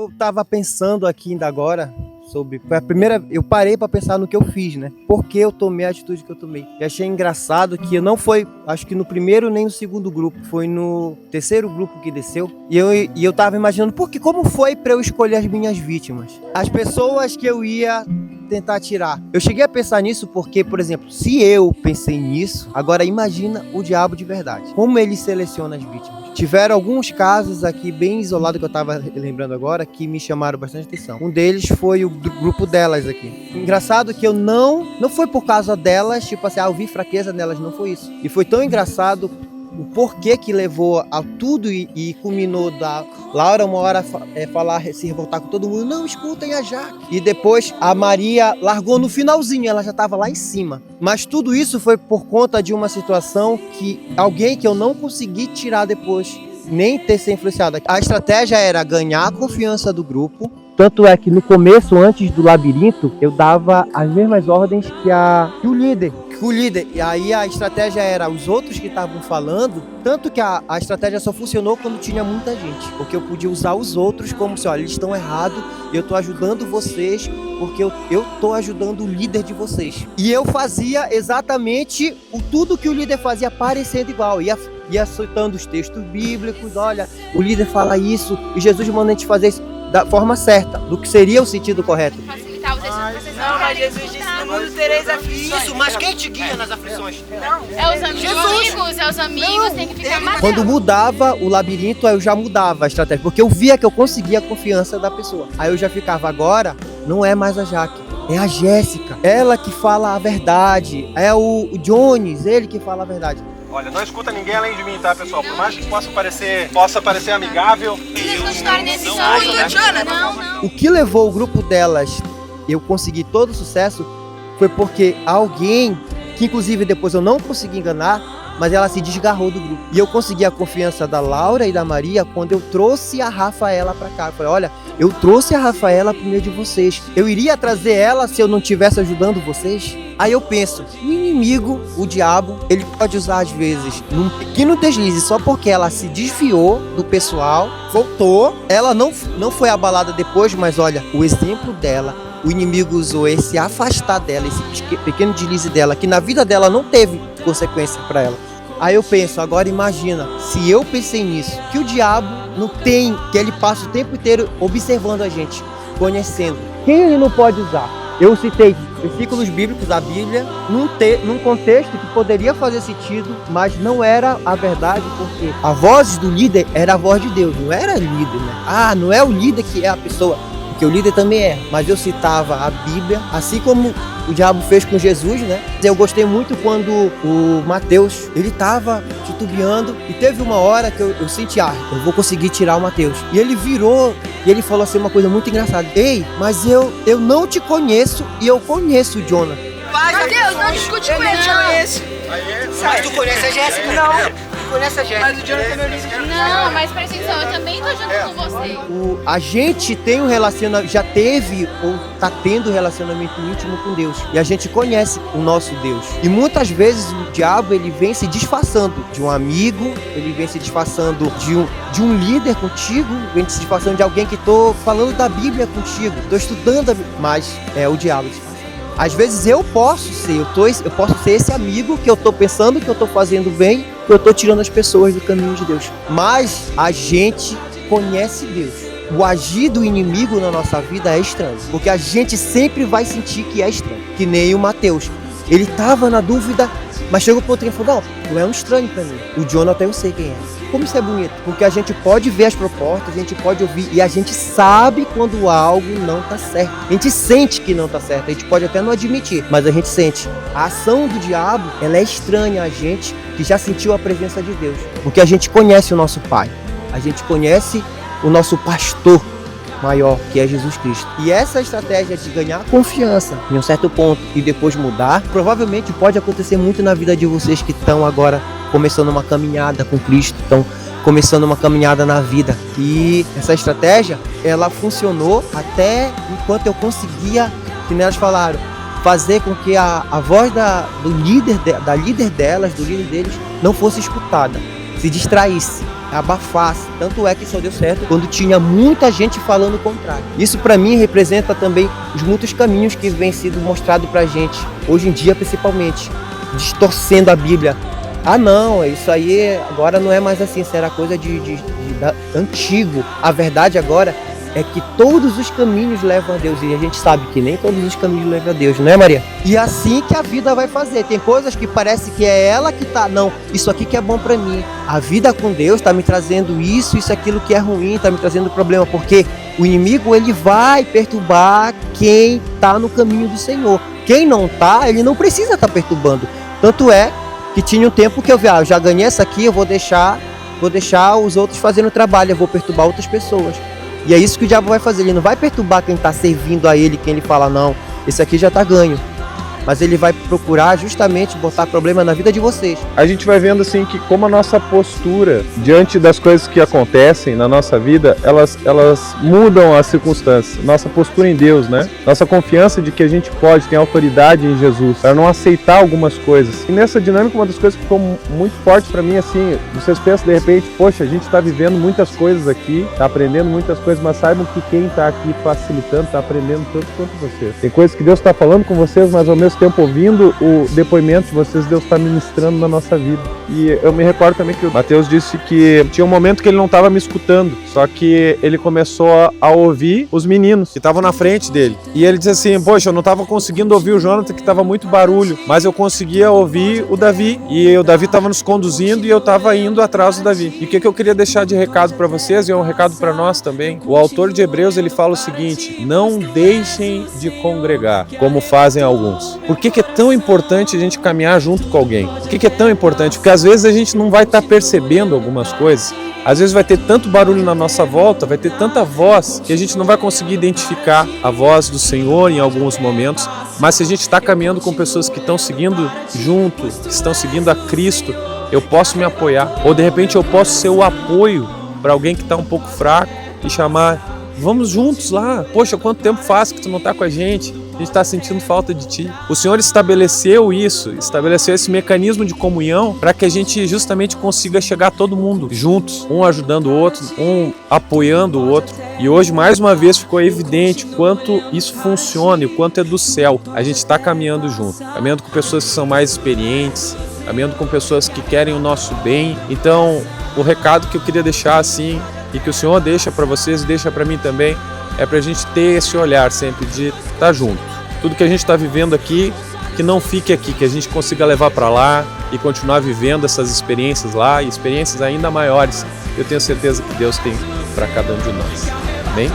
Eu tava pensando aqui ainda agora sobre... Foi a primeira... Eu parei pra pensar no que eu fiz, né? Por que eu tomei a atitude que eu tomei. E achei engraçado que eu não foi... Acho que no primeiro nem no segundo grupo. Foi no terceiro grupo que desceu. E eu tava imaginando... Como foi pra eu escolher as minhas vítimas? As pessoas que eu ia tentar tirar. Eu cheguei a pensar nisso porque, por exemplo, se eu pensei nisso, agora imagina o diabo de verdade. Como ele seleciona as vítimas. Tiveram alguns casos aqui bem isolados que eu tava lembrando agora que me chamaram bastante atenção. Um deles foi o grupo delas aqui. Engraçado que eu não foi por causa delas, tipo assim, eu vi fraqueza nelas, não foi isso. E foi tão engraçado o porquê que levou a tudo e culminou da Laura uma hora falar, se revoltar com todo mundo, não, escutem a Jaque. E depois a Maria largou no finalzinho, ela já estava lá em cima. Mas tudo isso foi por conta de uma situação que alguém que eu não consegui tirar depois, nem ter sido influenciado. A estratégia era ganhar a confiança do grupo. Tanto é que no começo, antes do labirinto, eu dava as mesmas ordens que o líder. E aí a estratégia era os outros que estavam falando, tanto que a estratégia só funcionou quando tinha muita gente. Porque eu podia usar os outros como se, olha, eles estão errados, eu estou ajudando vocês, porque eu estou ajudando o líder de vocês. E eu fazia exatamente tudo que o líder fazia parecendo igual. Ia citando os textos bíblicos, olha, o líder fala isso, e Jesus manda a gente fazer isso da forma certa, do que seria o sentido correto. Facilitar os exercícios. Não, mas Jesus disse, no mundo tereis aflições. Isso, mas quem te guia nas aflições? Não. É os amigos, tem que ficar matando. Quando mudava o labirinto, aí eu já mudava a estratégia, porque eu via que eu conseguia a confiança da pessoa. Aí eu já ficava, agora não é mais a Jaque, é a Jéssica, ela que fala a verdade, é o Jones, ele que fala a verdade. Olha, não escuta ninguém além de mim, tá, pessoal? Por mais que possa parecer amigável. O que levou o grupo delas, eu consegui todo o sucesso, foi porque alguém, que inclusive depois eu não consegui enganar, mas ela se desgarrou do grupo. E eu consegui a confiança da Laura e da Maria quando eu trouxe a Rafaela pra cá. Eu falei, olha, eu trouxe a Rafaela pro meio de vocês. Eu iria trazer ela se eu não estivesse ajudando vocês? Aí eu penso, o inimigo, o diabo, ele pode usar às vezes num pequeno deslize só porque ela se desviou do pessoal, voltou. Ela não foi abalada depois, mas olha, o exemplo dela, o inimigo usou esse afastar dela, esse pequeno deslize dela, que na vida dela não teve consequência para ela. Aí eu penso, agora imagina, se eu pensei nisso, que o diabo não tem, que ele passa o tempo inteiro observando a gente, conhecendo. Quem ele não pode usar? Eu citei versículos bíblicos da Bíblia num contexto que poderia fazer sentido, mas não era a verdade, porque a voz do líder era a voz de Deus, não era líder, né? Não é o líder que é a pessoa, porque o líder também é, mas eu citava a Bíblia, assim como o diabo fez com Jesus, né? Eu gostei muito quando o Mateus, ele estava titubeando e teve uma hora que eu senti, eu vou conseguir tirar o Mateus. E ele virou e ele falou assim uma coisa muito engraçada. Ei, mas eu não te conheço e eu conheço o Jonathan. Mateus, não discute com ele, Mas tu conhece a Jéssica? Não. Conhece a Jéssica? Mas o Jonathan não é Não, mas presta atenção, eu também tô junto com você. A gente tem um relacionamento, já teve ou tá tendo um relacionamento íntimo com Deus. E a gente conhece o nosso Deus. E muitas vezes o diabo, ele vem se disfarçando de um amigo, ele vem se disfarçando de um líder contigo, vem se disfarçando de alguém que tô falando da Bíblia contigo, tô estudando a Bíblia. Mas é o diabo disfarçado. Às vezes eu posso ser esse amigo que eu tô pensando que eu tô fazendo bem, que eu tô tirando as pessoas do caminho de Deus. Mas a gente conhece Deus. O agir do inimigo na nossa vida é estranho, porque a gente sempre vai sentir que é estranho. Que nem o Mateus. Ele tava na dúvida, mas chegou pro outro e falou, não, tu é um estranho pra mim. O Jonathan eu sei quem é. Como isso é bonito? Porque a gente pode ver as propostas, a gente pode ouvir e a gente sabe quando algo não tá certo. A gente sente que não tá certo, a gente pode até não admitir, mas a gente sente. A ação do diabo, ela é estranha a gente que já sentiu a presença de Deus. Porque a gente conhece o nosso Pai, a gente conhece o nosso pastor maior, que é Jesus Cristo. E essa estratégia de ganhar confiança em um certo ponto e depois mudar, provavelmente pode acontecer muito na vida de vocês que estão agora começando uma caminhada com Cristo, estão começando uma caminhada na vida. E essa estratégia, ela funcionou até enquanto eu conseguia, que elas falaram, fazer com que a voz do líder delas, do líder deles, não fosse escutada, se distraísse. abafasse. Tanto é que só deu certo quando tinha muita gente falando o contrário. Isso para mim representa também os muitos caminhos que vem sendo mostrado pra gente, hoje em dia principalmente, distorcendo a Bíblia. Ah não, isso aí agora não é mais assim, isso era coisa de antigo. A verdade agora é que todos os caminhos levam a Deus, e a gente sabe que nem todos os caminhos levam a Deus, não é, Maria? E assim que a vida vai fazer. Tem coisas que parece que é ela que tá, não, isso aqui que é bom pra mim. A vida com Deus tá me trazendo isso, aquilo que é ruim, tá me trazendo problema, porque o inimigo, ele vai perturbar quem tá no caminho do Senhor. Quem não tá, ele não precisa estar perturbando. Tanto é que tinha um tempo que eu já ganhei essa aqui, eu vou deixar os outros fazendo o trabalho, eu vou perturbar outras pessoas. E é isso que o diabo vai fazer, ele não vai perturbar quem está servindo a ele, quem ele fala, não, esse aqui já está ganho. Mas ele vai procurar justamente botar problema na vida de vocês. A gente vai vendo assim que como a nossa postura diante das coisas que acontecem na nossa vida, elas mudam as circunstâncias. Nossa postura em Deus, né? Nossa confiança de que a gente pode ter autoridade em Jesus, para não aceitar algumas coisas. E nessa dinâmica, uma das coisas que ficou muito forte para mim, assim, vocês pensam de repente, poxa, a gente está vivendo muitas coisas aqui, está aprendendo muitas coisas, mas saibam que quem está aqui facilitando, está aprendendo tanto quanto vocês. Tem coisas que Deus está falando com vocês, mas ao mesmo tempo ouvindo o depoimento de vocês, Deus está ministrando na nossa vida. E eu me recordo também que o Mateus disse que tinha um momento que ele não estava me escutando, só que ele começou a ouvir os meninos que estavam na frente dele. E ele disse assim, poxa, eu não estava conseguindo ouvir o Jonathan, que estava muito barulho, mas eu conseguia ouvir o Davi. E o Davi estava nos conduzindo e eu estava indo atrás do Davi. E o que eu queria deixar de recado para vocês, e é um recado para nós também. O autor de Hebreus, ele fala o seguinte, não deixem de congregar, como fazem alguns. Por que é tão importante a gente caminhar junto com alguém? Por que é tão importante? Porque às vezes a gente não vai estar percebendo algumas coisas. Às vezes vai ter tanto barulho na nossa volta, vai ter tanta voz, que a gente não vai conseguir identificar a voz do Senhor em alguns momentos. Mas se a gente está caminhando com pessoas que estão seguindo junto, que estão seguindo a Cristo, eu posso me apoiar. Ou de repente eu posso ser o apoio para alguém que está um pouco fraco e chamar, vamos juntos lá. Poxa, quanto tempo faz que tu não está com a gente? A gente está sentindo falta de ti. O Senhor estabeleceu isso, estabeleceu esse mecanismo de comunhão para que a gente justamente consiga chegar todo mundo juntos, um ajudando o outro, um apoiando o outro. E hoje, mais uma vez, ficou evidente o quanto isso funciona e o quanto é do céu. A gente está caminhando junto, caminhando com pessoas que são mais experientes, caminhando com pessoas que querem o nosso bem. Então, o recado que eu queria deixar assim, e que o Senhor deixa para vocês e deixa para mim também, é para a gente ter esse olhar sempre de estar junto. Tudo que a gente está vivendo aqui, que não fique aqui, que a gente consiga levar para lá e continuar vivendo essas experiências lá, e experiências ainda maiores, eu tenho certeza que Deus tem para cada um de nós. Amém?